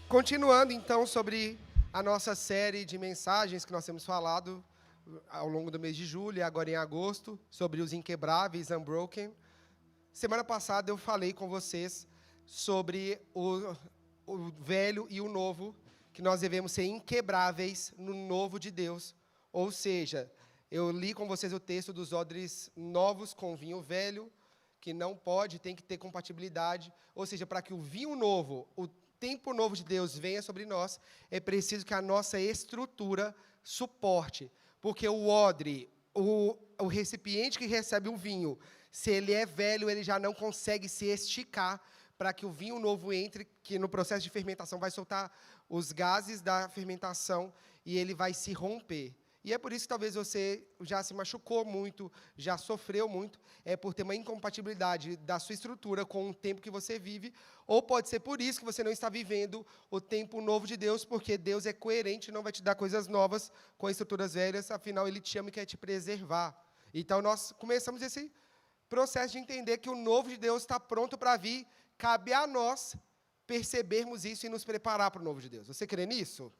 Continuando, então, sobre a nossa série de mensagens que nós temos falado ao longo do mês de julho e agora em agosto, sobre os inquebráveis, Unbroken. Semana passada eu falei com vocês sobre o velho e o novo, que nós devemos ser inquebráveis no novo de Deus. Ou seja, eu li com vocês o texto dos odres novos com vinho velho, que não pode, tem que ter compatibilidade. Ou seja, para que o vinho novo, o tempo novo de Deus venha sobre nós, é preciso que a nossa estrutura suporte. Porque o odre, o recipiente que recebe o vinho, se ele é velho, ele já não consegue se esticar para que o vinho novo entre, que no processo de fermentação vai soltar os gases da fermentação e ele vai se romper. E é por isso que talvez você já se machucou muito, já sofreu muito, é por ter uma incompatibilidade da sua estrutura com o tempo que você vive, ou pode ser por isso que você não está vivendo o tempo novo de Deus, porque Deus é coerente e não vai te dar coisas novas com estruturas velhas, afinal, Ele te ama e quer te preservar. Então, nós começamos esse processo de entender que o novo de Deus está pronto para vir, cabe a nós percebermos isso e nos preparar para o novo de Deus. Você crê nisso?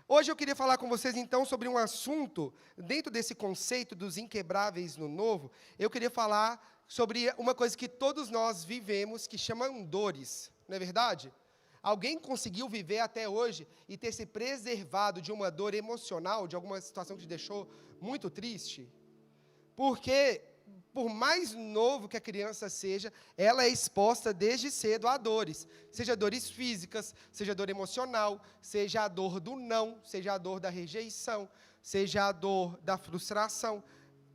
Hoje eu queria falar com vocês, então, sobre um assunto, dentro desse conceito dos inquebráveis no novo, eu queria falar sobre uma coisa que todos nós vivemos, que chamam dores, não é verdade? Alguém conseguiu viver até hoje e ter se preservado de uma dor emocional, de alguma situação que te deixou muito triste? Porque, por mais novo que a criança seja, ela é exposta desde cedo a dores. Seja dores físicas, seja dor emocional, seja a dor do não, seja a dor da rejeição, seja a dor da frustração.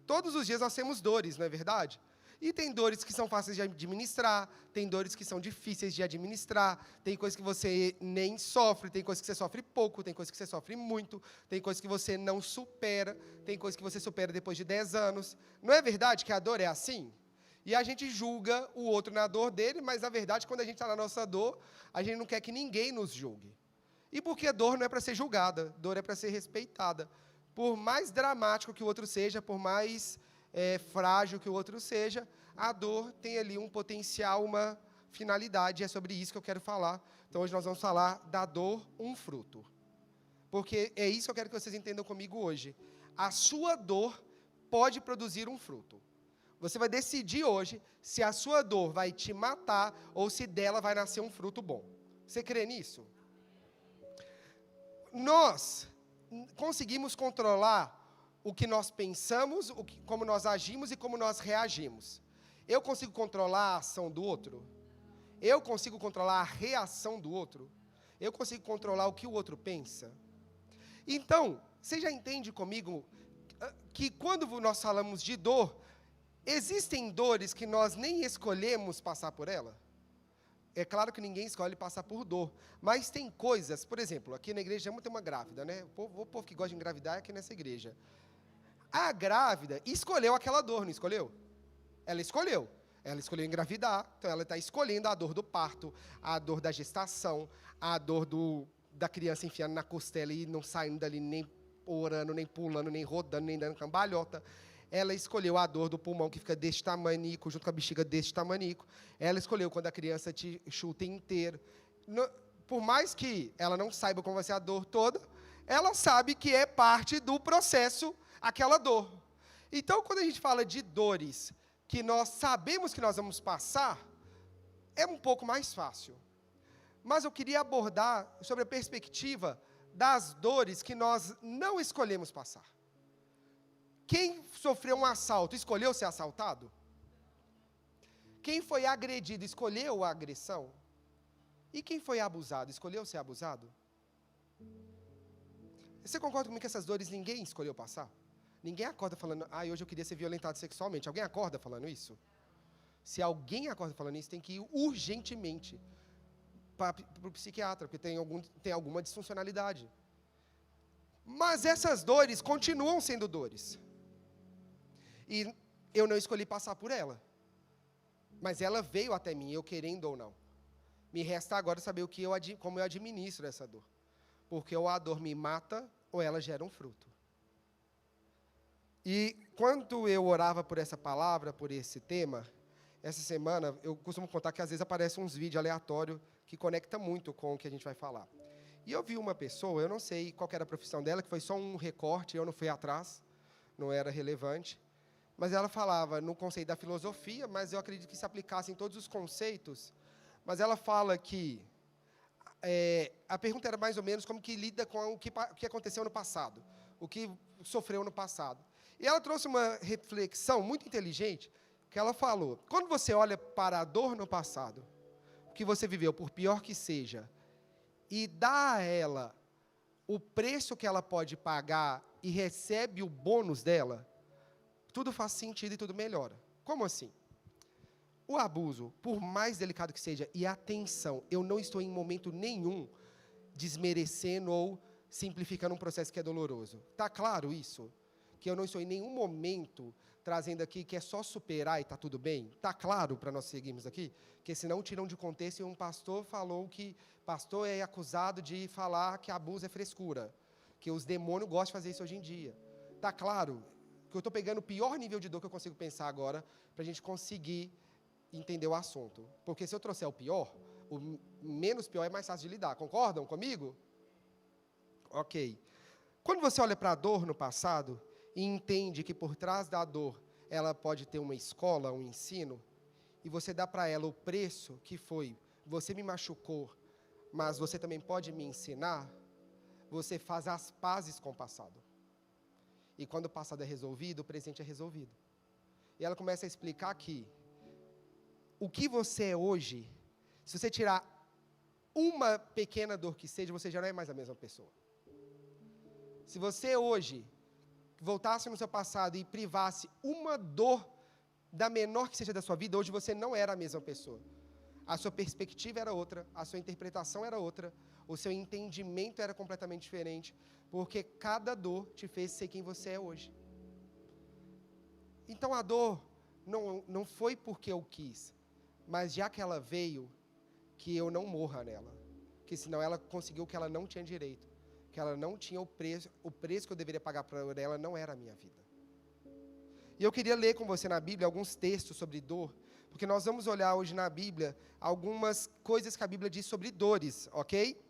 Todos os dias nós temos dores, não é verdade? E tem dores que são fáceis de administrar, tem dores que são difíceis de administrar, tem coisas que você nem sofre, tem coisas que você sofre pouco, tem coisas que você sofre muito, tem coisas que você não supera, tem coisas que você supera depois de 10 anos. Não é verdade que a dor é assim? E a gente julga o outro na dor dele, mas, na verdade, quando a gente está na nossa dor, a gente não quer que ninguém nos julgue. E porque dor não é para ser julgada, dor é para ser respeitada. Por mais dramático que o outro seja, por mais frágil que o outro seja, a dor tem ali um potencial, uma finalidade, e é sobre isso que eu quero falar. Então, hoje nós vamos falar da dor, um fruto. Porque é isso que eu quero que vocês entendam comigo hoje. A sua dor pode produzir um fruto. Você vai decidir hoje se a sua dor vai te matar ou se dela vai nascer um fruto bom. Você crê nisso? Nós conseguimos controlar o que nós pensamos, como nós agimos e como nós reagimos. Eu consigo controlar a ação do outro? Eu consigo controlar a reação do outro? Eu consigo controlar o que o outro pensa? Então, você já entende comigo que quando nós falamos de dor, existem dores que nós nem escolhemos passar por ela? É claro que ninguém escolhe passar por dor, mas tem coisas, por exemplo, aqui na igreja tem uma grávida, né? O povo que gosta de engravidar é aqui nessa igreja. A grávida escolheu aquela dor, não escolheu? Ela escolheu. Ela escolheu engravidar, então ela está escolhendo a dor do parto, a dor da gestação, a dor da criança enfiando na costela e não saindo dali nem orando, nem pulando, nem rodando, nem dando cambalhota. Ela escolheu a dor do pulmão que fica deste tamanico, junto com a bexiga deste tamanico. Ela escolheu quando a criança te chuta inteiro. Por mais que ela não saiba como vai ser a dor toda, ela sabe que é parte do processo aquela dor. Então, quando a gente fala de dores que nós sabemos que nós vamos passar, é um pouco mais fácil. Mas eu queria abordar sobre a perspectiva das dores que nós não escolhemos passar. Quem sofreu um assalto, escolheu ser assaltado? Quem foi agredido, escolheu a agressão? E quem foi abusado, escolheu ser abusado? Você concorda comigo que essas dores ninguém escolheu passar? Ninguém acorda falando, hoje eu queria ser violentado sexualmente. Alguém acorda falando isso? Se alguém acorda falando isso, tem que ir urgentemente para o psiquiatra, porque tem alguma disfuncionalidade. Mas essas dores continuam sendo dores. E eu não escolhi passar por ela. Mas ela veio até mim, eu querendo ou não. Me resta agora saber como eu administro essa dor. Porque ou a dor me mata, ou ela gera um fruto. E quando eu orava por essa palavra, por esse tema, essa semana, eu costumo contar que às vezes aparecem uns vídeos aleatórios que conecta muito com o que a gente vai falar. E eu vi uma pessoa, eu não sei qual era a profissão dela, que foi só um recorte, eu não fui atrás, não era relevante, mas ela falava no conceito da filosofia, mas eu acredito que se aplicasse em todos os conceitos, mas ela fala que a pergunta era mais ou menos como que lida com o que aconteceu no passado, o que sofreu no passado. E ela trouxe uma reflexão muito inteligente, que ela falou, quando você olha para a dor no passado, o que você viveu, por pior que seja, e dá a ela o preço que ela pode pagar e recebe o bônus dela, tudo faz sentido e tudo melhora. Como assim? O abuso, por mais delicado que seja, e atenção, eu não estou em momento nenhum desmerecendo ou simplificando um processo que é doloroso. Está claro isso? Que eu não estou em nenhum momento trazendo aqui que é só superar e está tudo bem? Está claro para nós seguirmos aqui? Porque senão tiram de contexto e um pastor falou que pastor é acusado de falar que abuso é frescura, que os demônios gostam de fazer isso hoje em dia. Está claro? Que eu estou pegando o pior nível de dor que eu consigo pensar agora para a gente conseguir entender o assunto. Porque se eu trouxer o pior, o menos pior é mais fácil de lidar. Concordam comigo? Ok. Quando você olha para a dor no passado e entende que por trás da dor ela pode ter uma escola, um ensino, e você dá para ela o preço que foi, você me machucou, mas você também pode me ensinar, você faz as pazes com o passado. E quando o passado é resolvido, o presente é resolvido. E ela começa a explicar que o que você é hoje, se você tirar uma pequena dor que seja, você já não é mais a mesma pessoa. Se você hoje voltasse no seu passado e privasse uma dor, da menor que seja da sua vida, hoje você não era a mesma pessoa. A sua perspectiva era outra, a sua interpretação era outra, o seu entendimento era completamente diferente, porque cada dor te fez ser quem você é hoje. Então a dor não foi porque eu quis, mas já que ela veio, que eu não morra nela. Que senão ela conseguiu o que ela não tinha direito. Que ela não tinha o preço que eu deveria pagar por ela não era a minha vida. E eu queria ler com você na Bíblia alguns textos sobre dor, porque nós vamos olhar hoje na Bíblia algumas coisas que a Bíblia diz sobre dores, ok?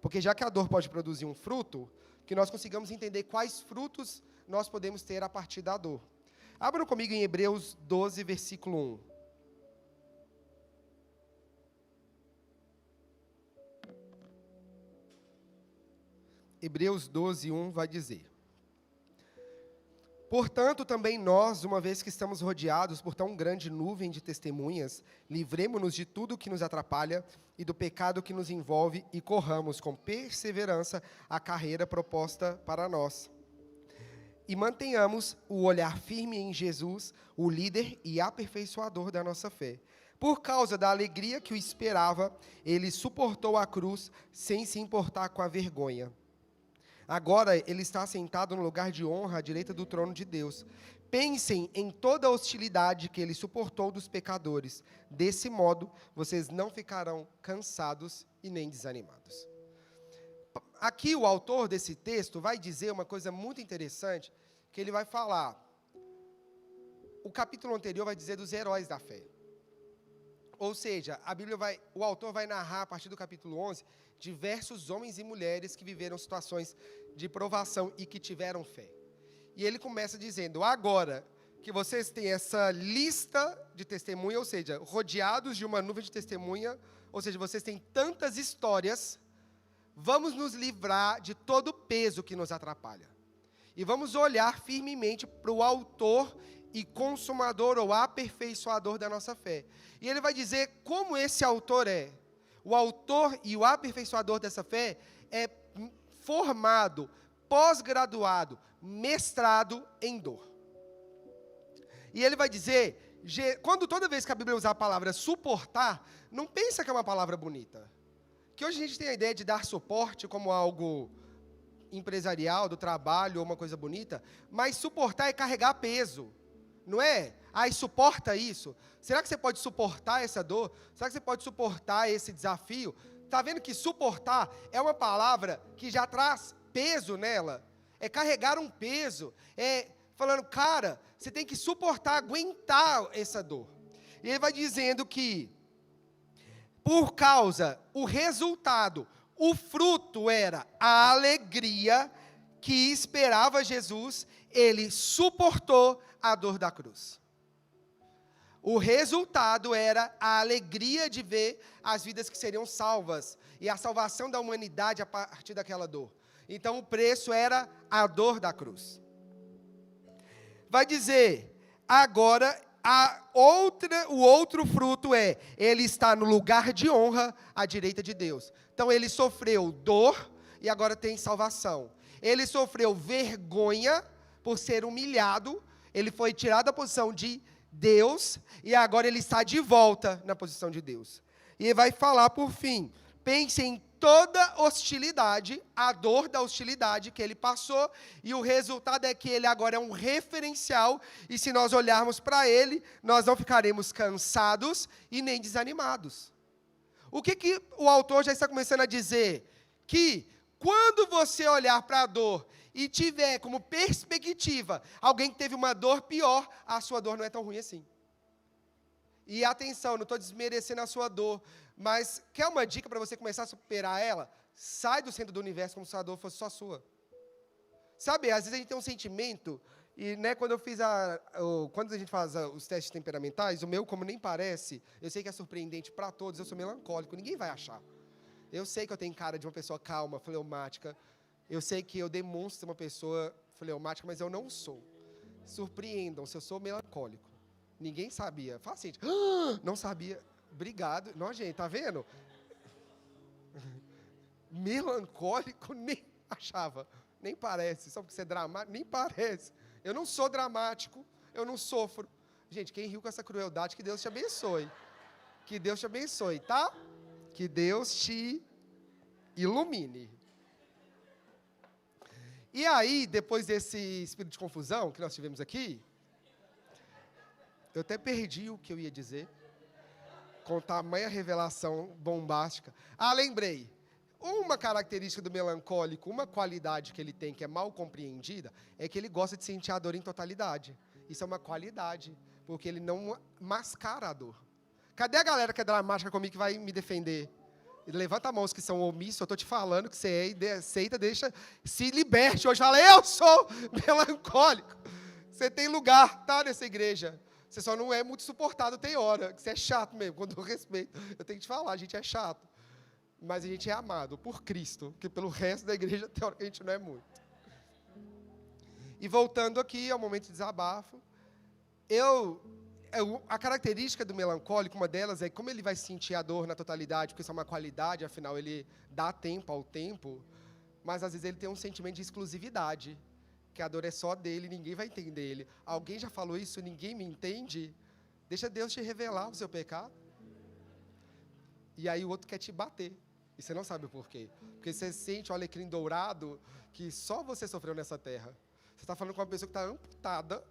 Porque já que a dor pode produzir um fruto, que nós consigamos entender quais frutos nós podemos ter a partir da dor. Abram comigo em Hebreus 12, versículo 1. Hebreus 12, 1 vai dizer: portanto, também nós, uma vez que estamos rodeados por tão grande nuvem de testemunhas, livremo-nos de tudo que nos atrapalha e do pecado que nos envolve e corramos com perseverança a carreira proposta para nós. E mantenhamos o olhar firme em Jesus, o líder e aperfeiçoador da nossa fé. Por causa da alegria que o esperava, ele suportou a cruz sem se importar com a vergonha. Agora ele está sentado no lugar de honra à direita do trono de Deus. Pensem em toda a hostilidade que ele suportou dos pecadores. Desse modo, vocês não ficarão cansados e nem desanimados. Aqui o autor desse texto vai dizer uma coisa muito interessante, que ele vai falar. O capítulo anterior vai dizer dos heróis da fé. Ou seja, o autor vai narrar, a partir do capítulo 11, diversos homens e mulheres que viveram situações de provação e que tiveram fé. E ele começa dizendo, agora que vocês têm essa lista de testemunha, ou seja, rodeados de uma nuvem de testemunha, ou seja, vocês têm tantas histórias, vamos nos livrar de todo o peso que nos atrapalha. E vamos olhar firmemente para o autor e consumador ou aperfeiçoador da nossa fé. E ele vai dizer como esse autor é. O autor e o aperfeiçoador dessa fé é formado, pós-graduado, mestrado em dor. E ele vai dizer, toda vez que a Bíblia usar a palavra suportar, não pensa que é uma palavra bonita. Que hoje a gente tem a ideia de dar suporte como algo empresarial, do trabalho, ou uma coisa bonita, mas suportar é carregar peso. Não é? Suporta isso. Será que você pode suportar essa dor? Será que você pode suportar esse desafio? Está vendo que suportar é uma palavra que já traz peso nela? É carregar um peso. É falando, cara, você tem que suportar, aguentar essa dor. E ele vai dizendo que, por causa, o resultado, o fruto era a alegria que esperava Jesus, ele suportou a dor da cruz. O resultado era a alegria de ver as vidas que seriam salvas e a salvação da humanidade a partir daquela dor. Então o preço era a dor da cruz. Vai dizer, agora o outro fruto é, ele está no lugar de honra à direita de Deus. Então ele sofreu dor e agora tem salvação. Ele sofreu vergonha por ser humilhado, ele foi tirado da posição de Deus, e agora ele está de volta na posição de Deus. E ele vai falar por fim, pense em toda hostilidade, a dor da hostilidade que ele passou, e o resultado é que ele agora é um referencial, e se nós olharmos para ele, nós não ficaremos cansados e nem desanimados. O que o autor já está começando a dizer? Que quando você olhar para a dor e tiver como perspectiva alguém que teve uma dor pior, a sua dor não é tão ruim assim. E atenção, não estou desmerecendo a sua dor, mas quer uma dica para você começar a superar ela? Sai do centro do universo como se a dor fosse só sua. Sabe, às vezes a gente tem um sentimento, e quando a gente faz os testes temperamentais, o meu, como nem parece, eu sei que é surpreendente para todos, eu sou melancólico, ninguém vai achar. Eu sei que eu tenho cara de uma pessoa calma, fleumática. Eu sei que eu demonstro uma pessoa fleumática, mas eu não sou. Surpreendam-se, eu sou melancólico. Ninguém sabia. Fala assim, não sabia. Obrigado. Não, gente, tá vendo? Melancólico, nem achava. Nem parece. Só porque você é dramático, nem parece. Eu não sou dramático, eu não sofro. Gente, quem riu com essa crueldade, que Deus te abençoe. Que Deus te abençoe, tá? Que Deus te ilumine. E aí, depois desse espírito de confusão que nós tivemos aqui, eu até perdi o que eu ia dizer, com tamanha revelação bombástica. Lembrei. Uma característica do melancólico, uma qualidade que ele tem que é mal compreendida, é que ele gosta de sentir a dor em totalidade. Isso é uma qualidade, porque ele não mascara a dor. Cadê a galera que é dramática comigo que vai me defender? Levanta a mão os que são omissos, eu estou te falando que você aceita, deixa, se liberte hoje. Fala, eu sou melancólico. Você tem lugar, tá, nessa igreja. Você só não é muito suportado, tem hora, que você é chato mesmo, com todo respeito. Eu tenho que te falar, a gente é chato. Mas a gente é amado por Cristo, porque pelo resto da igreja, teoricamente, a gente não é muito. E voltando aqui ao momento de desabafo, a característica do melancólico, uma delas é como ele vai sentir a dor na totalidade, porque isso é uma qualidade, afinal ele dá tempo ao tempo, mas às vezes ele tem um sentimento de exclusividade, que a dor é só dele, ninguém vai entender ele. Alguém já falou isso, ninguém me entende? Deixa Deus te revelar o seu pecado. E aí o outro quer te bater, e você não sabe o porquê. Porque você sente o alecrim dourado que só você sofreu nessa terra. Você está falando com uma pessoa que está amputada,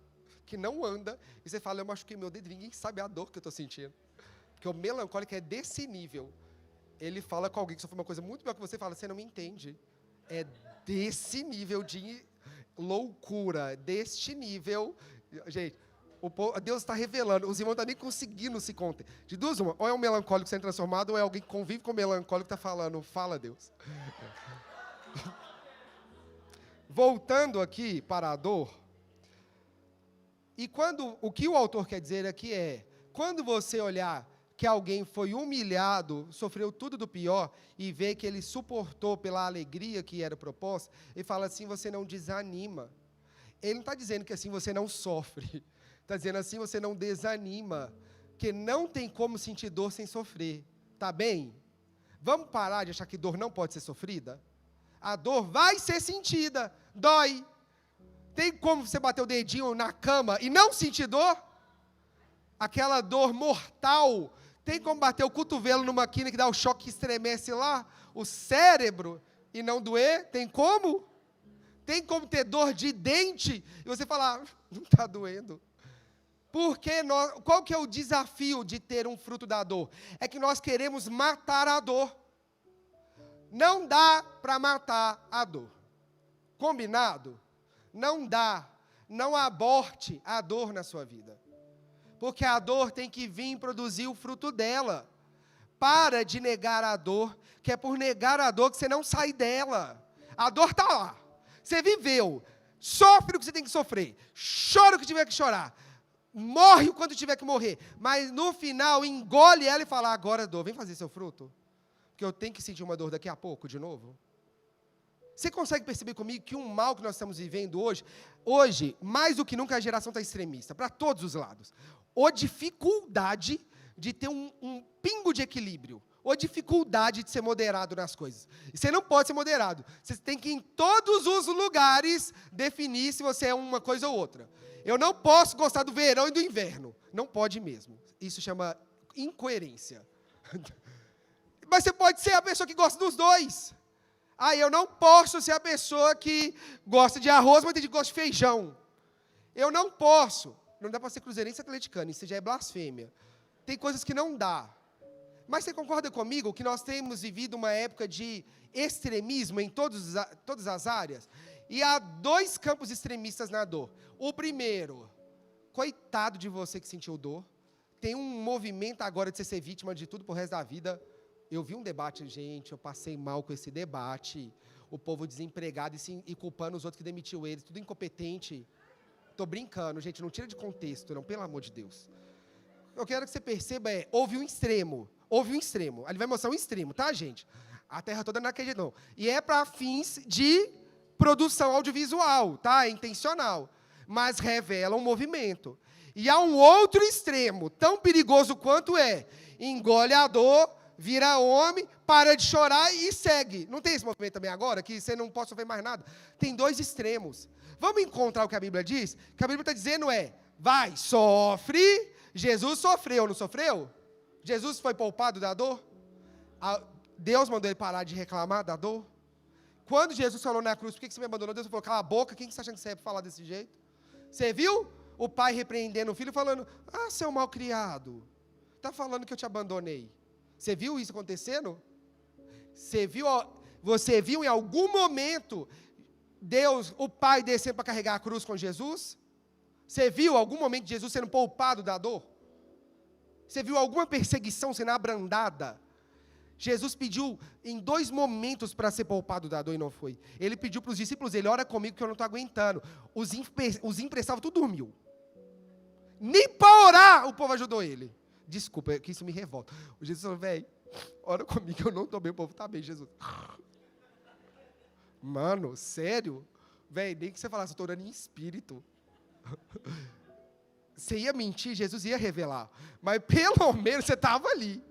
que não anda, e você fala, eu machuquei meu dedo, e ninguém sabe a dor que eu estou sentindo. Porque o melancólico é desse nível. Ele fala com alguém que sofreu uma coisa muito pior que você, fala, você não me entende. É desse nível de loucura, deste nível. Gente, Deus está revelando, os irmãos não estão nem conseguindo se conter. De duas uma, ou é um melancólico sendo transformado, ou é alguém que convive com o melancólico que está falando, fala Deus. Voltando aqui para a dor, e o que o autor quer dizer aqui é, quando você olhar que alguém foi humilhado, sofreu tudo do pior, e vê que ele suportou pela alegria que era proposta, ele fala assim, você não desanima. Ele não está dizendo que assim você não sofre, está dizendo assim você não desanima, que não tem como sentir dor sem sofrer, tá bem? Vamos parar de achar que dor não pode ser sofrida? A dor vai ser sentida, dói. Tem como você bater o dedinho na cama e não sentir dor? Aquela dor mortal. Tem como bater o cotovelo numa quina que dá o choque que estremece lá? O cérebro e não doer? Tem como? Tem como ter dor de dente e você falar, não está doendo? Porque qual que é o desafio de ter um fruto da dor? É que nós queremos matar a dor. Não dá para matar a dor. Combinado? Não dá. Não aborte a dor na sua vida. Porque a dor tem que vir produzir o fruto dela. Para de negar a dor, que é por negar a dor que você não sai dela. A dor está lá. Você viveu. Sofre o que você tem que sofrer. Chora o que tiver que chorar. Morre o quanto tiver que morrer. Mas no final, engole ela e fala, agora dor, vem fazer seu fruto. Porque eu tenho que sentir uma dor daqui a pouco, de novo. Você consegue perceber comigo que um mal que nós estamos vivendo hoje, mais do que nunca, a geração está extremista, para todos os lados. Ou dificuldade de ter um pingo de equilíbrio. Ou dificuldade de ser moderado nas coisas. E você não pode ser moderado. Você tem que, em todos os lugares, definir se você é uma coisa ou outra. Eu não posso gostar do verão e do inverno. Não pode mesmo. Isso chama incoerência. Mas você pode ser a pessoa que gosta dos dois. Eu não posso ser a pessoa que gosta de arroz, mas tem gente que gosta de feijão. Eu não posso. Não dá para ser cruzeirense e atleticano, isso já é blasfêmia. Tem coisas que não dá. Mas você concorda comigo que nós temos vivido uma época de extremismo em todas as áreas? E há dois campos extremistas na dor. O primeiro, coitado de você que sentiu dor. Tem um movimento agora de você ser vítima de tudo pro resto da vida. Eu vi um debate, gente, eu passei mal com esse debate. O povo desempregado e culpando os outros que demitiu eles, tudo incompetente. Estou brincando, gente, não tira de contexto, não, pelo amor de Deus. Eu quero que você perceba, houve um extremo. Ali vai mostrar um extremo, tá, gente? A terra toda não acredita, não. E é para fins de produção audiovisual, tá? É intencional. Mas revela um movimento. E há um outro extremo, tão perigoso quanto engole a dor, vira homem, para de chorar e segue. Não tem esse movimento também agora, que você não pode sofrer mais nada? Tem dois extremos. Vamos encontrar o que a Bíblia diz? O que a Bíblia está dizendo vai, sofre. Jesus sofreu, não sofreu? Jesus foi poupado da dor? Deus mandou ele parar de reclamar da dor? Quando Jesus falou na cruz, por que você me abandonou? Deus falou, cala a boca, quem que você está achando que você é para falar desse jeito? Você viu o pai repreendendo o filho, falando, seu malcriado, está falando que eu te abandonei. Você viu isso acontecendo? Você viu em algum momento Deus, o pai descendo para carregar a cruz com Jesus? Você viu algum momento de Jesus sendo poupado da dor? Você viu alguma perseguição sendo abrandada? Jesus pediu em 2 momentos para ser poupado da dor e não foi. Ele pediu para os discípulos, ora comigo que eu não estou aguentando. Os emprestavam, tudo dormiu. Nem para orar o povo ajudou ele. Desculpa, que isso me revolta. O Jesus falou, ora comigo que eu não estou bem, o povo está bem, Jesus. Mano, sério? Nem que você falasse, eu estou orando em espírito. Você ia mentir, Jesus ia revelar. Mas pelo menos você estava ali.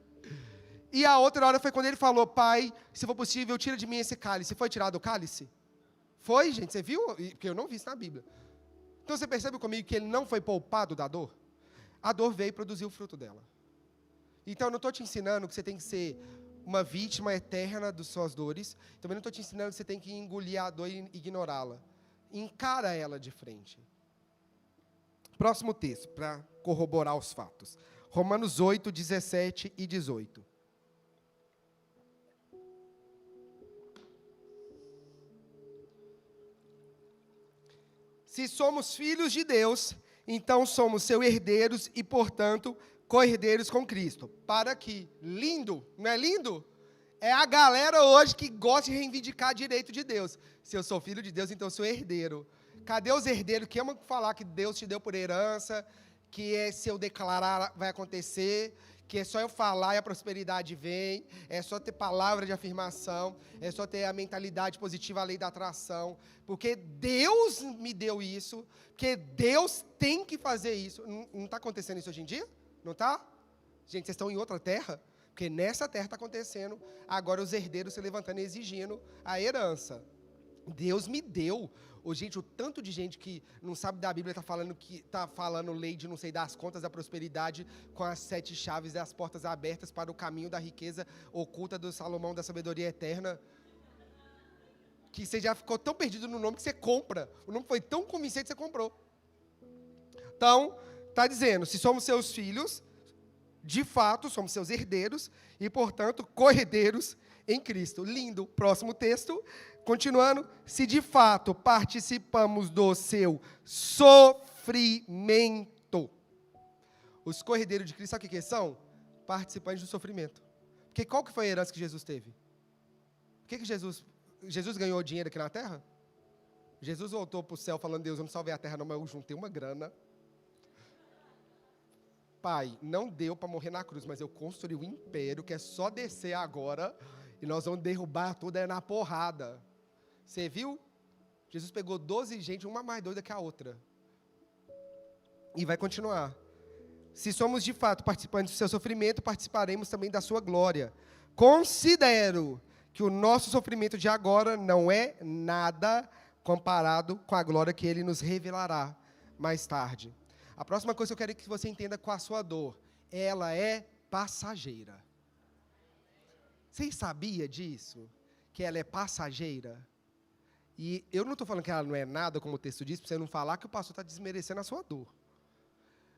E a outra hora foi quando ele falou, pai, se for possível, tira de mim esse cálice. Foi tirado o cálice? Foi, gente, você viu? Porque eu não vi isso na Bíblia. Então você percebe comigo que ele não foi poupado da dor? A dor veio produzir o fruto dela. Então eu não estou te ensinando que você tem que ser uma vítima eterna das suas dores. Também não estou te ensinando que você tem que engolir a dor e ignorá-la. Encara ela de frente. Próximo texto, para corroborar os fatos. Romanos 8, 17 e 18. Se somos filhos de Deus, então somos seus herdeiros e, portanto, co-herdeiros com Cristo. Para que, lindo, não é lindo? É a galera hoje que gosta de reivindicar direito de Deus. Se eu sou filho de Deus, então eu sou herdeiro. Cadê os herdeiros que amam falar que Deus te deu por herança, que se eu declarar vai acontecer, que é só eu falar e a prosperidade vem, é só ter palavra de afirmação, é só ter a mentalidade positiva, a lei da atração, porque Deus me deu isso, porque Deus tem que fazer isso. Não está acontecendo isso hoje em dia? Não está? Gente, vocês estão em outra terra? Porque nessa terra está acontecendo, agora os herdeiros se levantando e exigindo a herança. Deus me deu. Gente, o tanto de gente que não sabe da Bíblia está falando lei de não sei das contas da prosperidade com as 7 chaves e as portas abertas para o caminho da riqueza oculta do Salomão da sabedoria eterna. Que você já ficou tão perdido no nome que você compra. O nome foi tão convincente que você comprou. Então, está dizendo, se somos seus filhos, de fato, somos seus herdeiros e, portanto, co-herdeiros em Cristo. Lindo. Próximo texto. Continuando, se de fato participamos do seu sofrimento. Os cordeiros de Cristo, sabe o que são? Participantes do sofrimento. Porque qual que foi a herança que Jesus teve? O que Jesus ganhou dinheiro aqui na terra? Jesus voltou para o céu falando, Deus, eu não salvei a terra não, mas eu juntei uma grana. Pai, não deu para morrer na cruz, mas eu construí um império que é só descer agora e nós vamos derrubar tudo na porrada. Você viu? Jesus pegou 12 gente, uma mais doida que a outra. E vai continuar. Se somos de fato participantes do seu sofrimento, participaremos também da sua glória. Considero que o nosso sofrimento de agora não é nada comparado com a glória que ele nos revelará mais tarde. A próxima coisa que eu quero que você entenda com a sua dor, ela é passageira. Vocês sabiam disso? Que ela é passageira? E eu não estou falando que ela não é nada, como o texto diz, para você não falar que o pastor está desmerecendo a sua dor.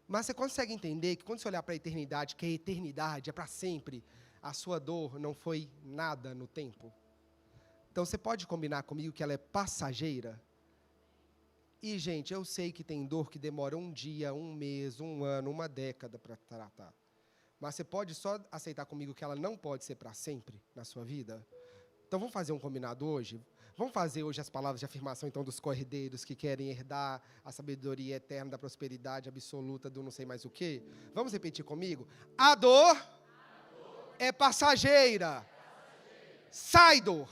Mas você consegue entender que quando você olhar para a eternidade, que a eternidade é para sempre, a sua dor não foi nada no tempo? Então você pode combinar comigo que ela é passageira? E, gente, eu sei que tem dor que demora um dia, um mês, um ano, uma década para tratar. Mas você pode só aceitar comigo que ela não pode ser para sempre na sua vida? Então vamos fazer um combinado hoje? Vamos fazer hoje as palavras de afirmação, então, dos cordeiros que querem herdar a sabedoria eterna da prosperidade absoluta do não sei mais o quê? Vamos repetir comigo? A dor é passageira. Sai, dor.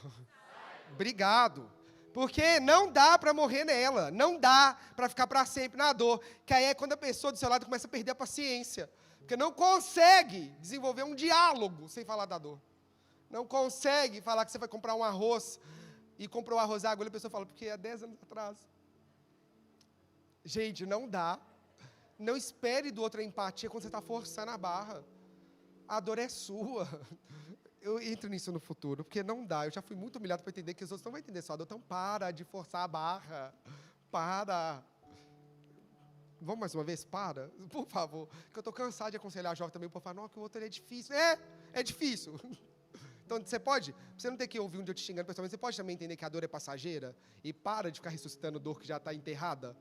Obrigado. Porque não dá para morrer nela, não dá para ficar para sempre na dor, que aí é quando a pessoa do seu lado começa a perder a paciência, porque não consegue desenvolver um diálogo sem falar da dor, não consegue falar que você vai comprar um arroz, e comprou o arroz e a agulha, a pessoa fala, porque há 10 anos atrás. Gente, não dá, não espere do outro a empatia quando você está forçando a barra, a dor é sua. Eu entro nisso no futuro, porque não dá. Eu já fui muito humilhado para entender que os outros não vão entender sua dor. Então, para de forçar a barra. Para. Vamos mais uma vez? Para. Por favor. Porque eu estou cansado de aconselhar jovem também. Para falar, não, que o outro é difícil. É difícil. Então, você não ter que ouvir um dia eu te xingando pessoalmente, você pode também entender que a dor é passageira? E para de ficar ressuscitando dor que já está enterrada?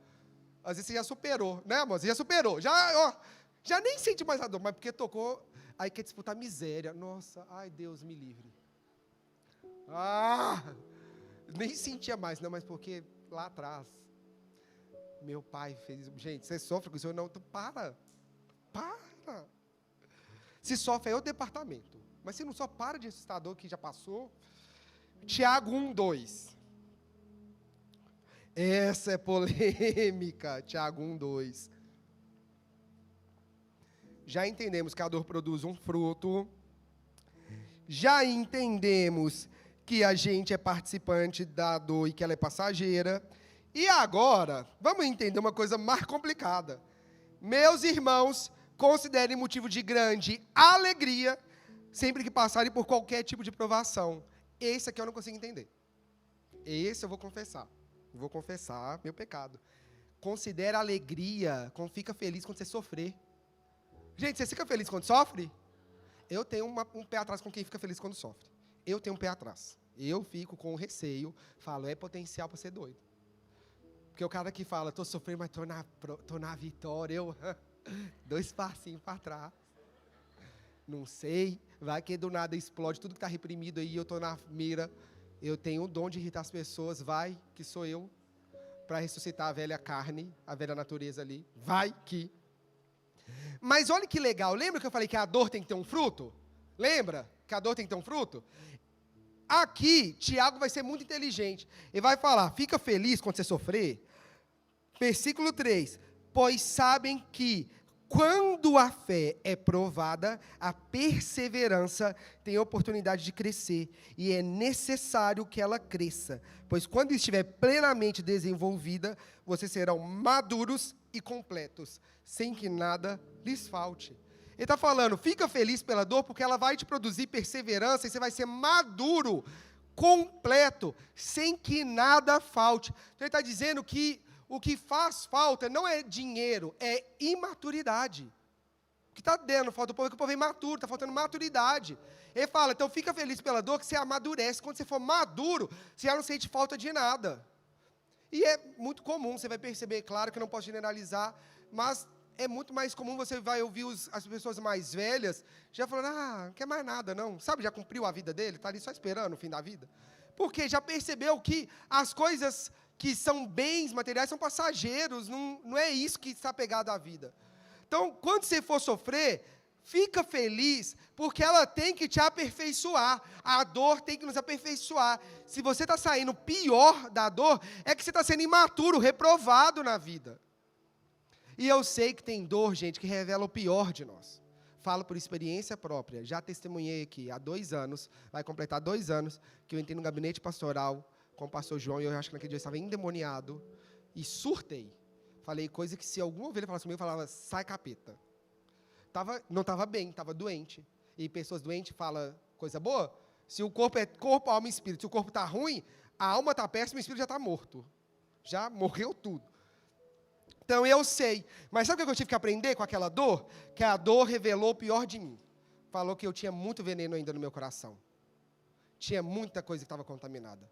Às vezes você já superou, né, amor? Você já superou. Já nem sente mais a dor, mas porque tocou... Aí quer disputar miséria. Nossa, ai, Deus me livre. Nem sentia mais, não, mas porque lá atrás, meu pai fez... Gente, você sofre com isso? Não, então para. Se sofre é o departamento. Mas se não só para de ressuscitar a dor que já passou. Tiago 1:2. Essa é polêmica. Tiago 1:2. Já entendemos que a dor produz um fruto. Já entendemos que a gente é participante da dor e que ela é passageira. E agora, vamos entender uma coisa mais complicada. Meus irmãos, considerem motivo de grande alegria sempre que passarem por qualquer tipo de provação. Esse aqui eu não consigo entender. Esse eu vou confessar. Vou confessar meu pecado. Considera alegria, fica feliz quando você sofrer. Gente, você fica feliz quando sofre? Eu tenho um pé atrás com quem fica feliz quando sofre. Eu tenho um pé atrás. Eu fico com receio, falo, é potencial para ser doido. Porque o cara que fala, estou sofrendo, mas estou na vitória, eu 2 passinhos para trás. Não sei, vai que do nada explode tudo que está reprimido aí, eu estou na mira. Eu tenho o dom de irritar as pessoas, vai que sou eu, para ressuscitar a velha carne, a velha natureza ali. Vai que... Mas olha que legal, lembra que eu falei que a dor tem que ter um fruto? Lembra que a dor tem que ter um fruto? Aqui, Tiago vai ser muito inteligente. Ele vai falar, fica feliz quando você sofrer. Versículo 3. Pois sabem que, quando a fé é provada, a perseverança tem oportunidade de crescer. E é necessário que ela cresça. Pois quando estiver plenamente desenvolvida, vocês serão maduros e completos, sem que nada lhes falte. Ele está falando, fica feliz pela dor, porque ela vai te produzir perseverança, e você vai ser maduro, completo, sem que nada falte. Então ele está dizendo que o que faz falta não é dinheiro, é imaturidade. O que está dando falta do povo é que o povo é imaturo, está faltando maturidade. Ele fala, então fica feliz pela dor, que você amadurece. Quando você for maduro, você já não sente falta de nada. E é muito comum, você vai perceber, claro que eu não posso generalizar, mas é muito mais comum, você vai ouvir as pessoas mais velhas já falando, não quer mais nada não, sabe, já cumpriu a vida dele, está ali só esperando o fim da vida. Porque já percebeu que as coisas que são bens materiais são passageiros, não é isso que está pegado à vida. Então, quando você for sofrer, fica feliz, porque ela tem que te aperfeiçoar. A dor tem que nos aperfeiçoar. Se você está saindo pior da dor, é que você está sendo imaturo, reprovado na vida. E eu sei que tem dor, gente, que revela o pior de nós. Falo por experiência própria. Já testemunhei aqui há 2 anos, vai completar 2 anos, que eu entrei no gabinete pastoral com o pastor João, e eu acho que naquele dia eu estava endemoniado, e surtei. Falei coisa que se alguma ovelha falasse comigo, eu falava, sai capeta. Não estava bem, estava doente. E pessoas doentes falam coisa boa? Se o corpo é corpo, alma e espírito. Se o corpo está ruim, a alma está péssima e o espírito já está morto. Já morreu tudo. Então eu sei. Mas sabe o que eu tive que aprender com aquela dor? Que a dor revelou o pior de mim. Falou que eu tinha muito veneno ainda no meu coração. Tinha muita coisa que estava contaminada.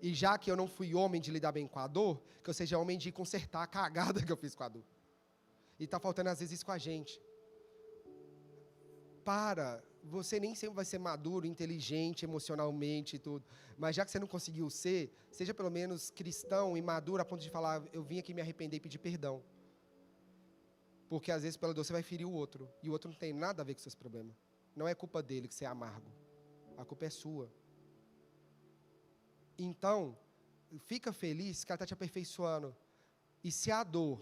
E já que eu não fui homem de lidar bem com a dor, que eu seja homem de consertar a cagada que eu fiz com a dor. E está faltando às vezes isso com a gente. Você nem sempre vai ser maduro, inteligente, emocionalmente e tudo. Mas já que você não conseguiu ser, seja pelo menos cristão e maduro a ponto de falar, eu vim aqui me arrepender e pedir perdão. Porque às vezes pela dor você vai ferir o outro. E o outro não tem nada a ver com seus problemas. Não é culpa dele que você é amargo. A culpa é sua. Então, fica feliz que ela está te aperfeiçoando. E se a dor,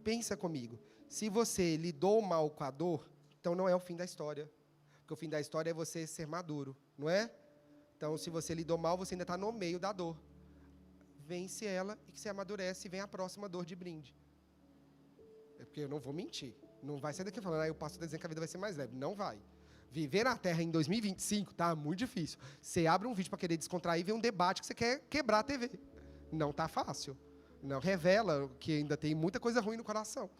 pensa comigo, se você lidou mal com a dor, então não é o fim da história. Porque o fim da história é você ser maduro, não é? Então, se você lidou mal, você ainda está no meio da dor. Vence ela e que você amadurece e vem a próxima dor de brinde. É porque eu não vou mentir. Não vai sair daqui falando, eu passo dizendo que a vida vai ser mais leve. Não vai. Viver na Terra em 2025 tá muito difícil. Você abre um vídeo para querer descontrair e vê um debate que você quer quebrar a TV. Não tá fácil. Não revela que ainda tem muita coisa ruim no coração.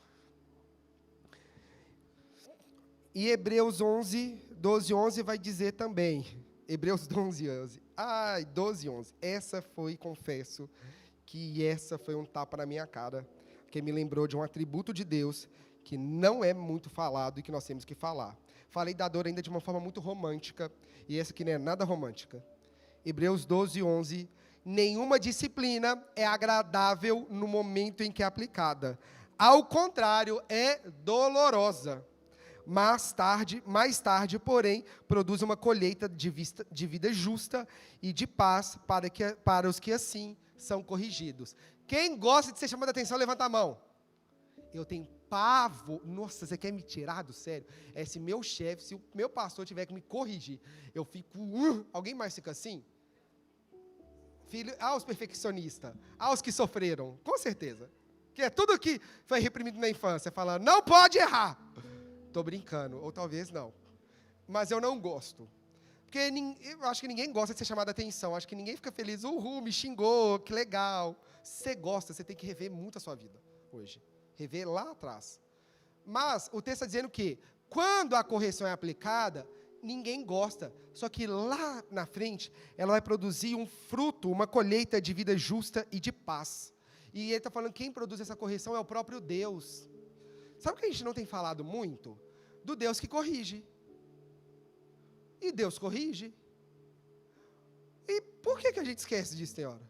E Hebreus 11, 12, 11 vai dizer também. Hebreus 12, 11. 12, 11. Essa foi, confesso, que essa foi um tapa na minha cara. Que me lembrou de um atributo de Deus que não é muito falado e que nós temos que falar. Falei da dor ainda de uma forma muito romântica, e essa aqui não é nada romântica. Hebreus 12, 11. Nenhuma disciplina é agradável no momento em que é aplicada. Ao contrário, é dolorosa. Mais tarde, porém, produz uma colheita de vida justa e de paz para os que assim são corrigidos. Quem gosta de ser chamado a atenção, levanta a mão. Eu tenho pavor. Nossa, você quer me tirar do sério? Se meu chefe, se o meu pastor tiver que me corrigir, eu fico... Alguém mais fica assim? Filho, os perfeccionistas, os que sofreram, com certeza. Que é tudo que foi reprimido na infância. Fala, não pode errar. Estou brincando, ou talvez não. Mas eu não gosto. Porque eu acho que ninguém gosta de ser chamado a atenção. Acho que ninguém fica feliz. Me xingou, que legal. Se você gosta, você tem que rever muito a sua vida hoje. Rever lá atrás. Mas o texto está dizendo que, quando a correção é aplicada, ninguém gosta. Só que lá na frente, ela vai produzir um fruto, uma colheita de vida justa e de paz. E ele está falando que quem produz essa correção é o próprio Deus. Sabe o que a gente não tem falado muito? Do Deus que corrige. E Deus corrige. E por que a gente esquece disso, tem hora?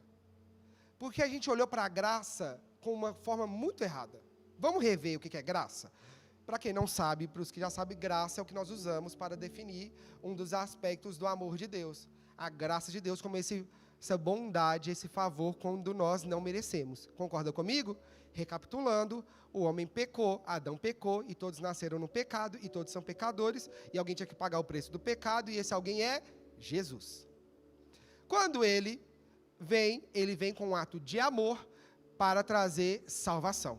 Porque a gente olhou para a graça com uma forma muito errada. Vamos rever o que é graça? Para quem não sabe, para os que já sabem, graça é o que nós usamos para definir um dos aspectos do amor de Deus. A graça de Deus como essa bondade, esse favor quando nós não merecemos. Concorda comigo? Recapitulando, o homem pecou, Adão pecou, e todos nasceram no pecado, e todos são pecadores, e alguém tinha que pagar o preço do pecado, e esse alguém é Jesus. Quando ele vem com um ato de amor para trazer salvação.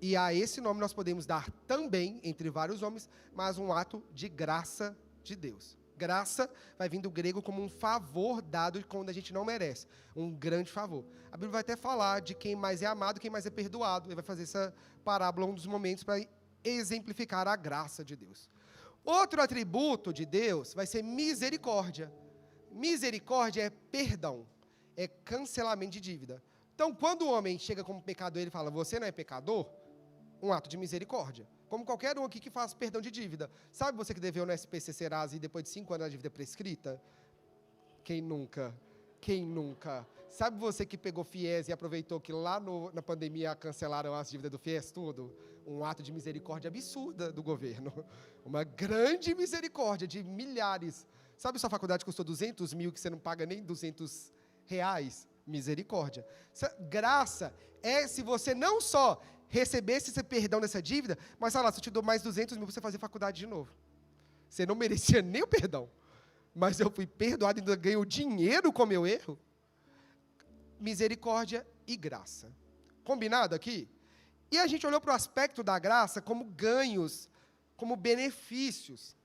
E a esse nome nós podemos dar também, entre vários nomes, mas um ato de graça de Deus. Graça vai vir do grego como um favor dado quando a gente não merece. Um grande favor. A Bíblia vai até falar de quem mais é amado, quem mais é perdoado. Ele vai fazer essa parábola um dos momentos para exemplificar a graça de Deus. Outro atributo de Deus vai ser misericórdia. Misericórdia é perdão, é cancelamento de dívida. Então, quando o homem chega como pecador e ele fala, você não é pecador? Um ato de misericórdia. Como qualquer um aqui que faz perdão de dívida. Sabe você que deveu no SPC Serasa e depois de 5 anos a dívida é prescrita? Quem nunca? Quem nunca? Sabe você que pegou FIES e aproveitou que lá na pandemia cancelaram as dívidas do FIES tudo? Um ato de misericórdia absurda do governo. Uma grande misericórdia de milhares. Sabe sua faculdade custou 200 mil que você não paga nem 200 reais? Misericórdia. Graça é se você não só recebesse esse perdão dessa dívida, mas, olha lá, se eu te dou mais 200 mil para você fazer faculdade de novo. Você não merecia nem o perdão. Mas eu fui perdoado e ainda ganhei dinheiro com o meu erro. Misericórdia e graça. Combinado aqui? E a gente olhou para o aspecto da graça como ganhos, como benefícios.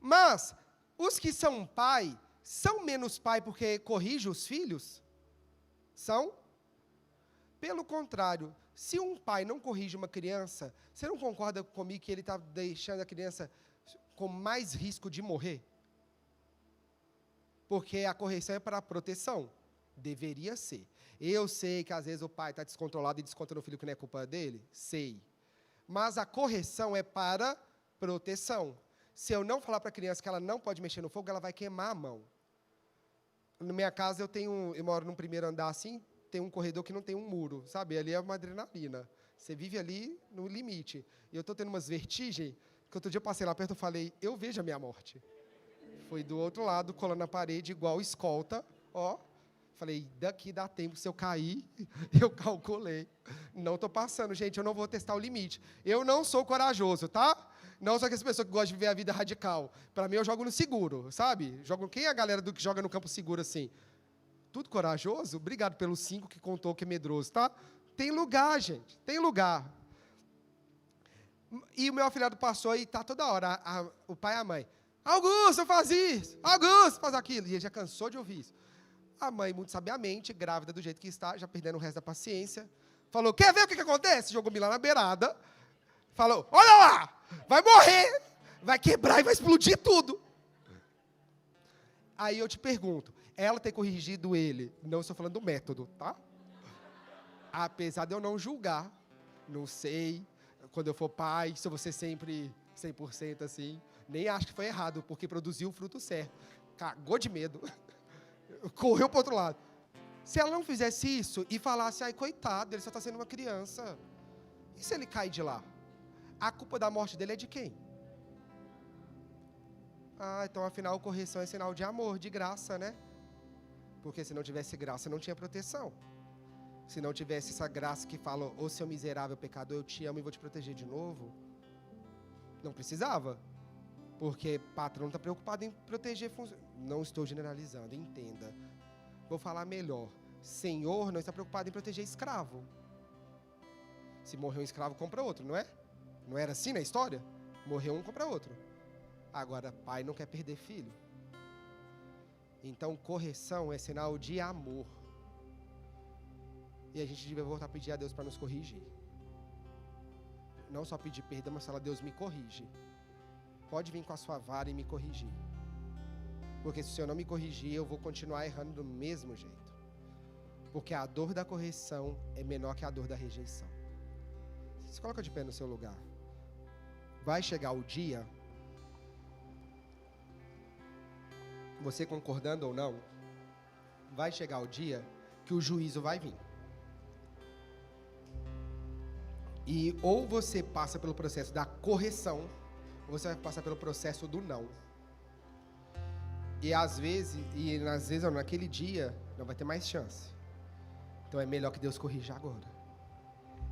Mas, os que são pai, são menos pai porque corrige os filhos? São? Pelo contrário, se um pai não corrige uma criança, você não concorda comigo que ele está deixando a criança com mais risco de morrer? Porque a correção é para a proteção. Deveria ser. Eu sei que às vezes o pai está descontrolado e desconta no filho que não é culpa dele. Sei. Mas a correção é para proteção. Se eu não falar para a criança que ela não pode mexer no fogo, ela vai queimar a mão. Na minha casa eu moro num primeiro andar assim, tem um corredor que não tem um muro, sabe? Ali é uma adrenalina. Você vive ali no limite. E eu estou tendo umas vertigens, que outro dia eu passei lá perto e falei, eu vejo a minha morte. Foi do outro lado, colando na parede, igual escolta, ó. Falei, daqui dá tempo, se eu cair, eu calculei. Não estou passando, gente, eu não vou testar o limite. Eu não sou corajoso, tá? Não sou aquela pessoa que gosta de viver a vida radical. Para mim, eu jogo no seguro, sabe? Quem é a galera que joga no campo seguro assim? Tudo corajoso? Obrigado pelos 5 que contou que é medroso, tá? Tem lugar, gente, tem lugar. E o meu afilhado passou e tá toda hora, o pai e a mãe. Augusto, faz isso! Augusto, faz aquilo! E ele já cansou de ouvir isso. A mãe, muito sabiamente, grávida do jeito que está, já perdendo o resto da paciência, falou, quer ver o que acontece? Jogou-me lá na beirada, falou, olha lá, vai morrer, vai quebrar e vai explodir tudo. Aí eu te pergunto, ela ter corrigido ele, não estou falando do método, tá? Apesar de eu não julgar, não sei, quando eu for pai, se eu vou ser sempre 100% assim, nem acho que foi errado, porque produziu o fruto certo. Cagou de medo. Correu para o outro lado. Se ela não fizesse isso e falasse, ai, coitado, ele só está sendo uma criança. E se ele cai de lá? A culpa da morte dele é de quem? Ah, então afinal correção é sinal de amor, de graça, né? Porque se não tivesse graça, não tinha proteção. Se não tivesse essa graça que fala, ô seu miserável pecador, eu te amo e vou te proteger de novo. Não precisava. Porque patrão está preocupado em proteger funcionários. Não estou generalizando, entenda. Vou falar melhor. Senhor não está preocupado em proteger escravo. Se morrer um escravo, compra outro, não é? Não era assim na história? Morreu um, compra outro. Agora, pai não quer perder filho. Então, correção é sinal de amor. E a gente deve voltar a pedir a Deus para nos corrigir. Não só pedir perdão, mas falar, Deus me corrige. Pode vir com a sua vara e me corrigir. Porque se o Senhor não me corrigir, eu vou continuar errando do mesmo jeito. Porque a dor da correção é menor que a dor da rejeição. Se coloca de pé no seu lugar. Vai chegar o dia, você concordando ou não, vai chegar o dia que o juízo vai vir. E ou você passa pelo processo da correção, ou você vai passar pelo processo do não. E às vezes naquele dia, não vai ter mais chance. Então é melhor que Deus corrija agora.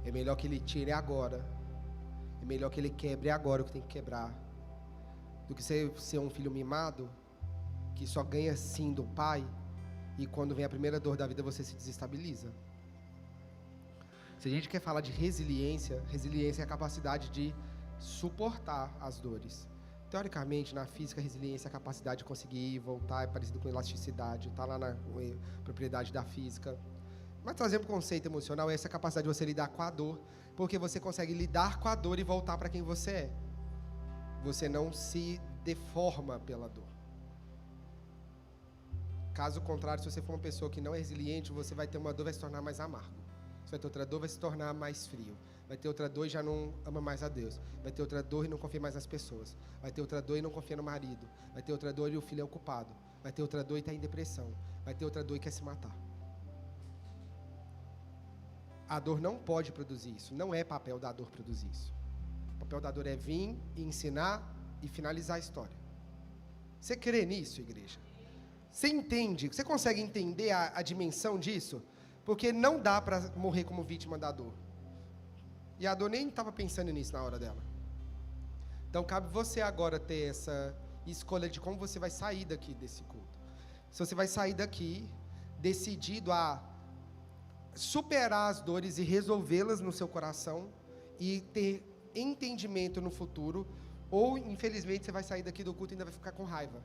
É melhor que Ele tire agora. É melhor que Ele quebre agora o que tem que quebrar. Do que ser um filho mimado, que só ganha sim do pai, e quando vem a primeira dor da vida você se desestabiliza. Se a gente quer falar de resiliência, resiliência é a capacidade de suportar as dores. Teoricamente, na física, resiliência é a capacidade de conseguir ir e voltar, é parecido com elasticidade, está lá na propriedade da física. Mas trazendo para o conceito emocional, essa é a capacidade de você lidar com a dor, porque você consegue lidar com a dor e voltar para quem você é. Você não se deforma pela dor. Caso contrário, se você for uma pessoa que não é resiliente, você vai ter uma dor, vai se tornar mais amargo. Você vai ter outra dor, vai se tornar mais frio. Vai ter outra dor e já não ama mais a Deus. Vai ter outra dor e não confia mais nas pessoas. Vai ter outra dor e não confia no marido. Vai ter outra dor e o filho é ocupado. Vai ter outra dor e está em depressão. Vai ter outra dor e quer se matar. A dor não pode produzir isso. Não é papel da dor produzir isso. O papel da dor é vir e ensinar e finalizar a história. Você crê nisso, igreja? Você entende? Você consegue entender a dimensão disso? Porque não dá para morrer como vítima da dor. E a dor nem estava pensando nisso na hora dela. Então cabe você agora ter essa escolha de como você vai sair daqui desse culto. Se você vai sair daqui decidido a superar as dores e resolvê-las no seu coração e ter entendimento no futuro, ou infelizmente você vai sair daqui do culto e ainda vai ficar com raiva,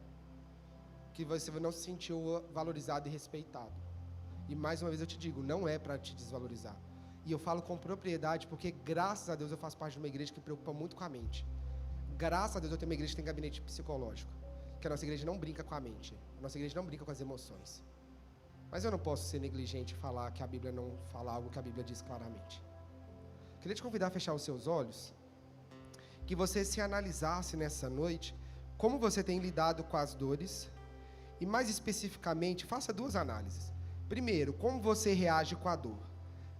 que você não se sentiu valorizado e respeitado. E mais uma vez eu te digo, não é para te desvalorizar. E eu falo com propriedade porque graças a Deus eu faço parte de uma igreja que preocupa muito com a mente. Graças a Deus eu tenho uma igreja que tem gabinete psicológico, que a nossa igreja não brinca com a mente, a nossa igreja não brinca com as emoções. Mas eu não posso ser negligente e falar que a Bíblia não fala algo que a Bíblia diz claramente. Queria te convidar a fechar os seus olhos, que você se analisasse nessa noite, como você tem lidado com as dores, e mais especificamente, faça duas análises. Primeiro, como você reage com a dor.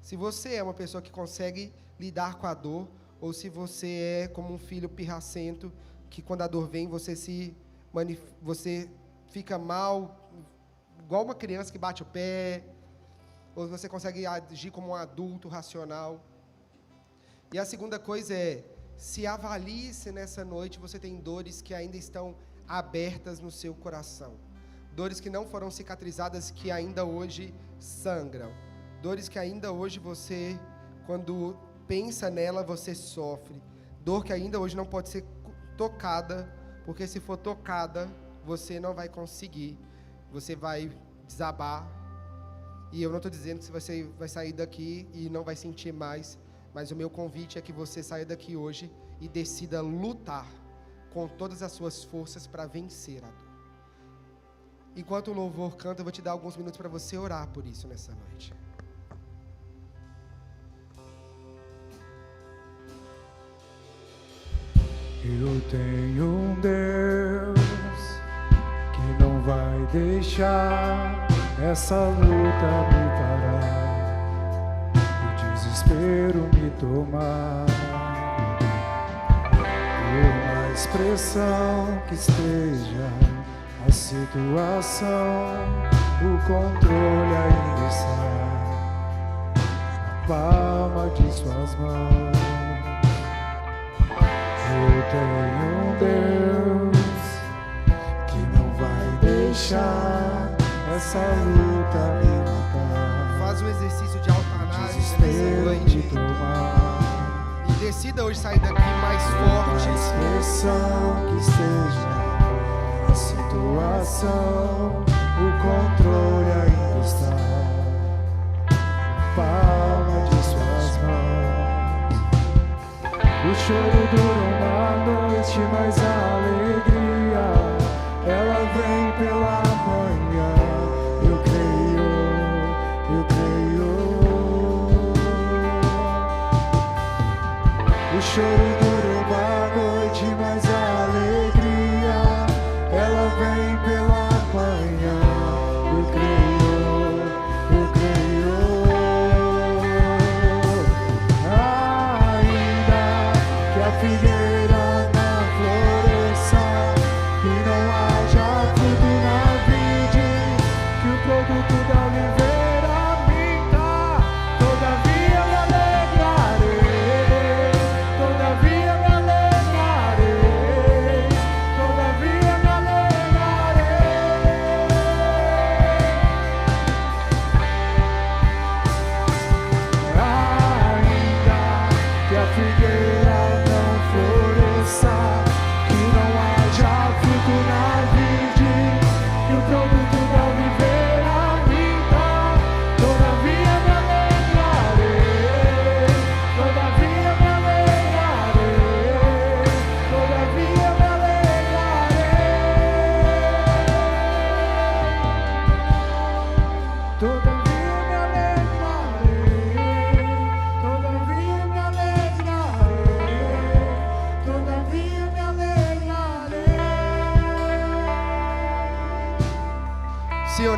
Se você é uma pessoa que consegue lidar com a dor, ou se você é como um filho pirracento, que quando a dor vem, você fica mal, igual uma criança que bate o pé, ou você consegue agir como um adulto racional. E a segunda coisa é, se avalie se nessa noite você tem dores que ainda estão abertas no seu coração. Dores que não foram cicatrizadas, que ainda hoje sangram. Dores que ainda hoje você, quando pensa nela, você sofre. Dor que ainda hoje não pode ser tocada, porque se for tocada, você não vai conseguir. Você vai desabar. E eu não estou dizendo que você vai sair daqui e não vai sentir mais, mas o meu convite é que você saia daqui hoje e decida lutar com todas as suas forças para vencer a dor. Enquanto o louvor canta, eu vou te dar alguns minutos para você orar por isso nessa noite. Eu tenho um Deus que não vai deixar essa luta me parar, o desespero me tomar. Por mais pressão que esteja a situação, o controle ainda está na palma de suas mãos. Eu tenho um Deus que não vai deixar essa luta me matar. Faz um exercício de autoanálise nessa noite. E decida hoje sair daqui mais forte. A expressão que esteja a situação, o controle ainda está na palma de suas mãos. O choro dura uma noite, mas a alegria, ela vem pela manhã. Eu creio, eu creio. O choro dura uma noite, mas a alegria, ela vem pela manhã. Eu creio, eu creio. Ainda que a filha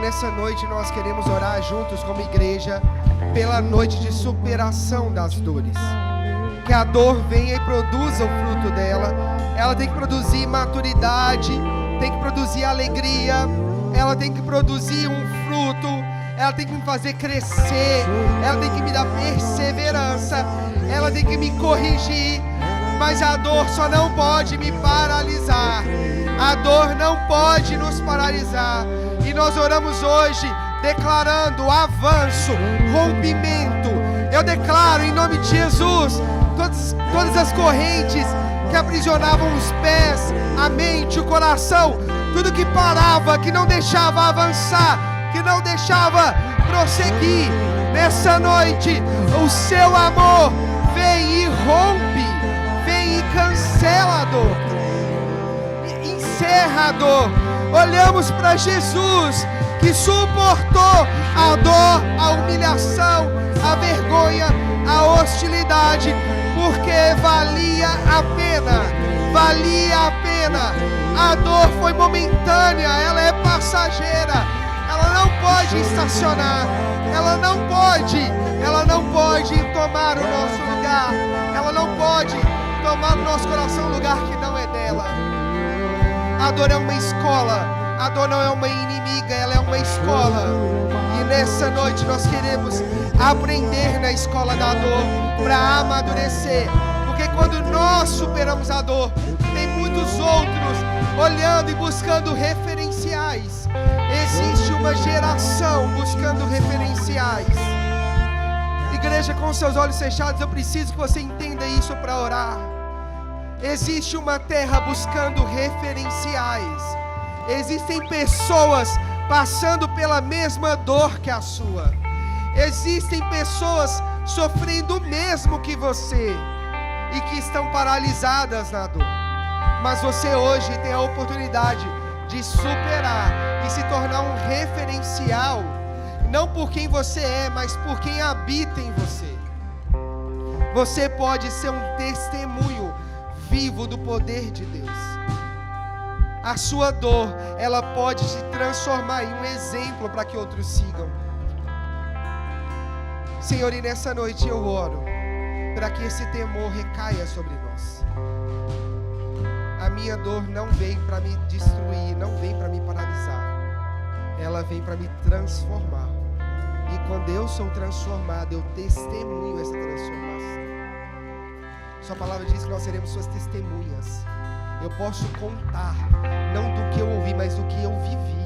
nessa noite nós queremos orar juntos como igreja pela noite de superação das dores. Que a dor venha e produza o fruto dela. Ela tem que produzir maturidade, tem que produzir alegria, ela tem que produzir um fruto, ela tem que me fazer crescer, ela tem que me dar perseverança, ela tem que me corrigir. Mas a dor só não pode me paralisar. A dor não pode nos paralisar. E nós oramos hoje declarando avanço, rompimento. Eu declaro em nome de Jesus todas as correntes que aprisionavam os pés, a mente, o coração, tudo que parava, que não deixava avançar, que não deixava prosseguir. Nessa noite, o seu amor vem e rompe, vem e cancela a dor, encerra a dor. Olhamos para Jesus, que suportou a dor, a humilhação, a vergonha, a hostilidade, porque valia a pena, valia a pena. A dor foi momentânea, ela é passageira, ela não pode estacionar, ela não pode tomar o nosso lugar, ela não pode tomar no nosso coração um lugar que não é dela. A dor é uma escola, a dor não é uma inimiga, ela é uma escola. E nessa noite nós queremos aprender na escola da dor para amadurecer. Porque quando nós superamos a dor, tem muitos outros olhando e buscando referenciais. Existe uma geração buscando referenciais. Igreja, com seus olhos fechados, eu preciso que você entenda isso para orar. Existe uma terra buscando referenciais. Existem pessoas passando pela mesma dor que a sua. Existem pessoas sofrendo o mesmo que você e que estão paralisadas na dor. Mas você hoje tem a oportunidade de superar e se tornar um referencial, não por quem você é, mas por quem habita em você. Você pode ser um testemunho vivo do poder de Deus. A sua dor, ela pode te transformar em um exemplo para que outros sigam. Senhor, e nessa noite eu oro para que esse temor recaia sobre nós. A minha dor não vem para me destruir, não vem para me paralisar. Ela vem para me transformar. E quando eu sou transformado, eu testemunho essa transformação. Sua palavra diz que nós seremos suas testemunhas. Eu posso contar, não do que eu ouvi, mas do que eu vivi.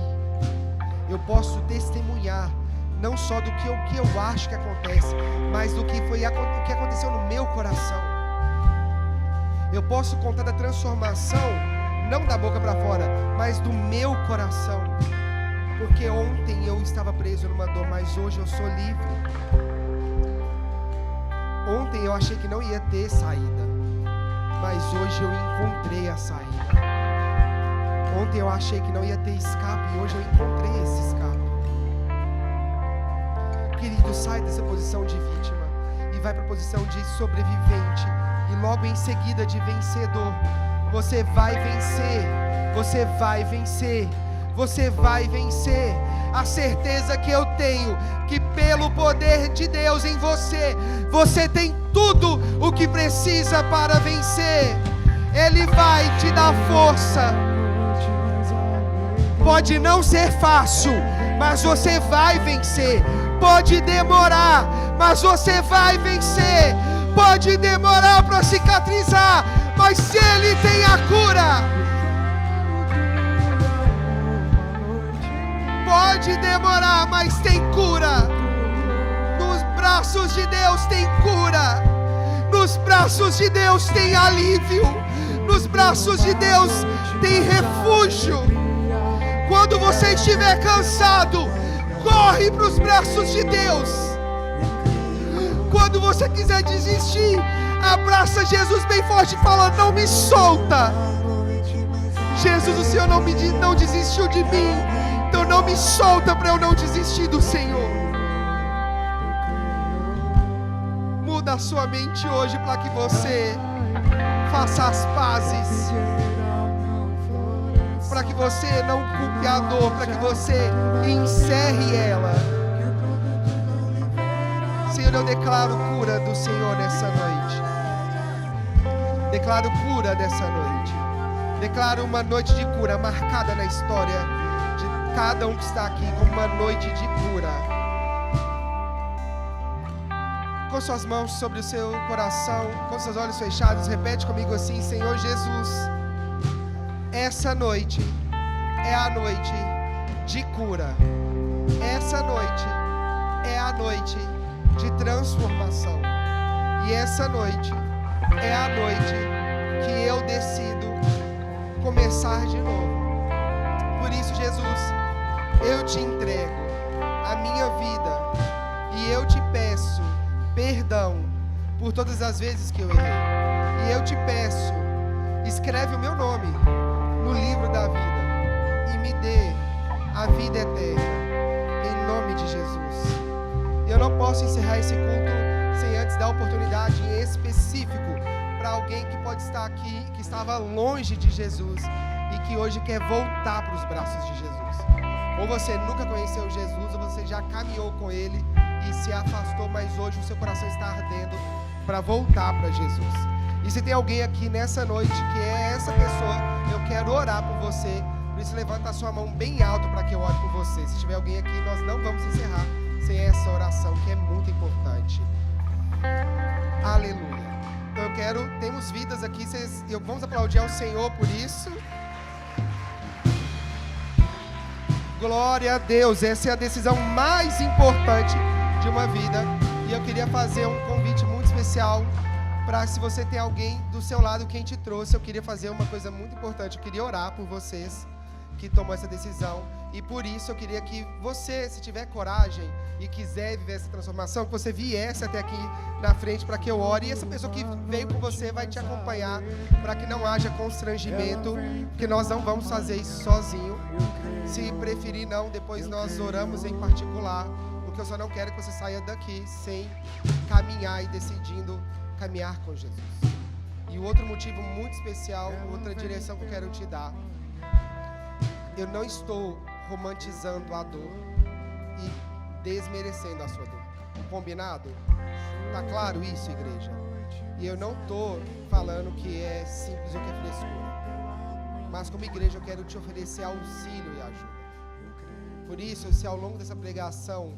Eu posso testemunhar, não só do que eu acho que acontece, mas do que aconteceu no meu coração. Eu posso contar da transformação, não da boca para fora, mas do meu coração. Porque ontem eu estava preso numa dor, mas hoje eu sou livre. Ontem eu achei que não ia ter saída, mas hoje eu encontrei a saída. Ontem eu achei que não ia ter escape, e hoje eu encontrei esse escape. Querido, sai dessa posição de vítima e vai para a posição de sobrevivente, e logo em seguida de vencedor. Você vai vencer, você vai vencer, você vai vencer. A certeza que eu tenho, que pelo poder de Deus em você, você tem tudo o que precisa para vencer. Ele vai te dar força. Pode não ser fácil, mas você vai vencer. Pode demorar, mas você vai vencer. Pode demorar para cicatrizar, mas se Ele tem a cura. Pode demorar, mas tem cura. Nos braços de Deus tem cura. Nos braços de Deus tem alívio. Nos braços de Deus tem refúgio. Quando você estiver cansado, corre para os braços de Deus. Quando você quiser desistir, abraça Jesus bem forte e fala: não me solta. Jesus, o Senhor não desistiu de mim, então não me solta para eu não desistir do Senhor. Muda a sua mente hoje para que você faça as pazes. para que você não culpe a dor, para que você encerre ela. Senhor, eu declaro cura do Senhor nessa noite. Declaro cura nessa noite. Declaro uma noite de cura marcada na história de cada um que está aqui como uma noite de cura. Com suas mãos sobre o seu coração, com seus olhos fechados, repete comigo assim: Senhor Jesus, essa noite é a noite de cura. Essa noite é a noite de transformação. E essa noite é a noite que eu decido começar de novo. Por isso, Jesus, eu te entrego a minha vida e eu te peço perdão por todas as vezes que eu errei. E eu te peço, escreve o meu nome no livro da vida e me dê a vida eterna, em nome de Jesus. Eu não posso encerrar esse culto sem antes dar oportunidade em específico para alguém que pode estar aqui, que estava longe de Jesus e que hoje quer voltar para os braços de Jesus. Ou você nunca conheceu Jesus, ou você já caminhou com Ele e se afastou, mas hoje o seu coração está ardendo para voltar para Jesus. E se tem alguém aqui nessa noite que é essa pessoa, eu quero orar por você. Por isso, levanta a sua mão bem alto para que eu ore por você. Se tiver alguém aqui, nós não vamos encerrar sem essa oração, que é muito importante. Aleluia. Então temos vidas aqui, vamos aplaudir ao Senhor por isso. Glória a Deus, essa é a decisão mais importante de uma vida. E eu queria fazer um convite muito especial para, se você tem alguém do seu lado, quem te trouxe, eu queria fazer uma coisa muito importante. Eu queria orar por vocês que tomou essa decisão. E por isso eu queria que você, se tiver coragem e quiser viver essa transformação, que você viesse até aqui na frente para que eu ore. E essa pessoa que veio com você vai te acompanhar para que não haja constrangimento, porque nós não vamos fazer isso sozinho. Se preferir não, depois nós oramos em particular, porque eu só não quero que você saia daqui sem caminhar e decidindo caminhar com Jesus. E o outro motivo muito especial, outra direção que eu quero te dar: eu não estou romantizando a dor e desmerecendo a sua dor. Combinado? Tá claro isso, igreja? E eu não estou falando que é simples ou que é frescura. Mas como igreja eu quero te oferecer auxílio e ajuda. Por isso, se ao longo dessa pregação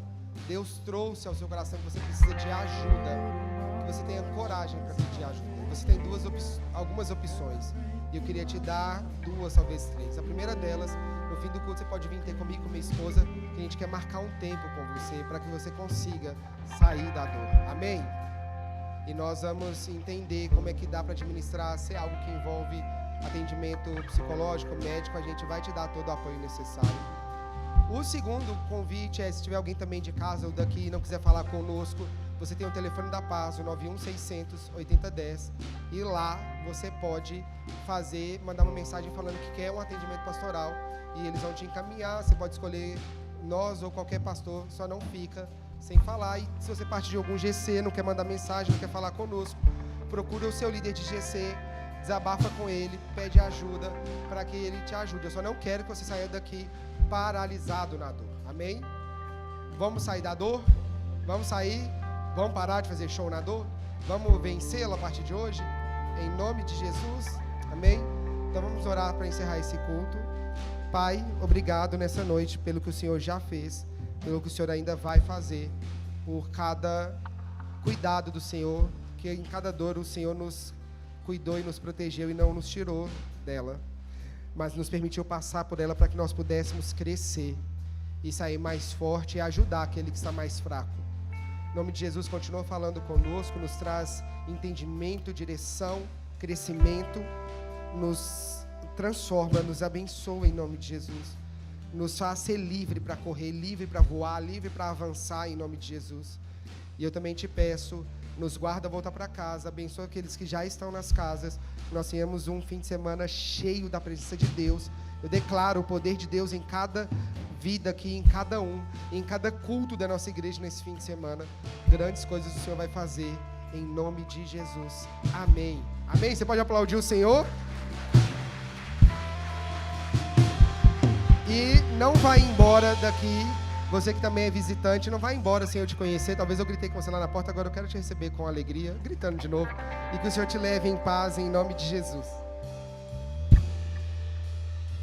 Deus trouxe ao seu coração que você precisa de ajuda, que você tenha coragem para pedir ajuda. Você tem algumas opções. E eu queria te dar duas, talvez três. A primeira delas, no fim do culto, você pode vir ter comigo, com minha esposa, que a gente quer marcar um tempo com você, para que você consiga sair da dor. Amém? E nós vamos entender como é que dá para administrar. Se é algo que envolve atendimento psicológico, médico, a gente vai te dar todo o apoio necessário. O segundo convite é, se tiver alguém também de casa ou daqui e não quiser falar conosco, você tem o telefone da Paz, o 91-600-8010, e lá você pode mandar uma mensagem falando que quer um atendimento pastoral, e eles vão te encaminhar. Você pode escolher nós ou qualquer pastor, só não fica sem falar. E se você parte de algum GC, não quer mandar mensagem, não quer falar conosco, procura o seu líder de GC, desabafa com ele, pede ajuda para que ele te ajude. Eu só não quero que você saia daqui paralisado na dor. Amém? Vamos sair da dor? Vamos sair? Vamos parar de fazer show na dor? Vamos vencê-la a partir de hoje? Em nome de Jesus? Amém? Então vamos orar para encerrar esse culto. Pai, obrigado nessa noite pelo que o Senhor já fez, pelo que o Senhor ainda vai fazer, por cada cuidado do Senhor, que em cada dor o Senhor nos cuidou e nos protegeu e não nos tirou dela, mas nos permitiu passar por ela para que nós pudéssemos crescer e sair mais forte e ajudar aquele que está mais fraco. Em nome de Jesus, continua falando conosco, nos traz entendimento, direção, crescimento, nos transforma, nos abençoa em nome de Jesus. Nos faz ser livre para correr, livre para voar, livre para avançar em nome de Jesus. E eu também te peço, nos guarda a volta para casa, abençoa aqueles que já estão nas casas, que nós tenhamos um fim de semana cheio da presença de Deus. Eu declaro o poder de Deus em cada vida aqui, em cada um, em cada culto da nossa igreja nesse fim de semana. Grandes coisas o Senhor vai fazer, em nome de Jesus. Amém. Amém? Você pode aplaudir o Senhor? E não vai embora daqui, você que também é visitante, não vai embora sem eu te conhecer. Talvez eu gritei com você lá na porta, agora eu quero te receber com alegria, gritando de novo. E que o Senhor te leve em paz, em nome de Jesus.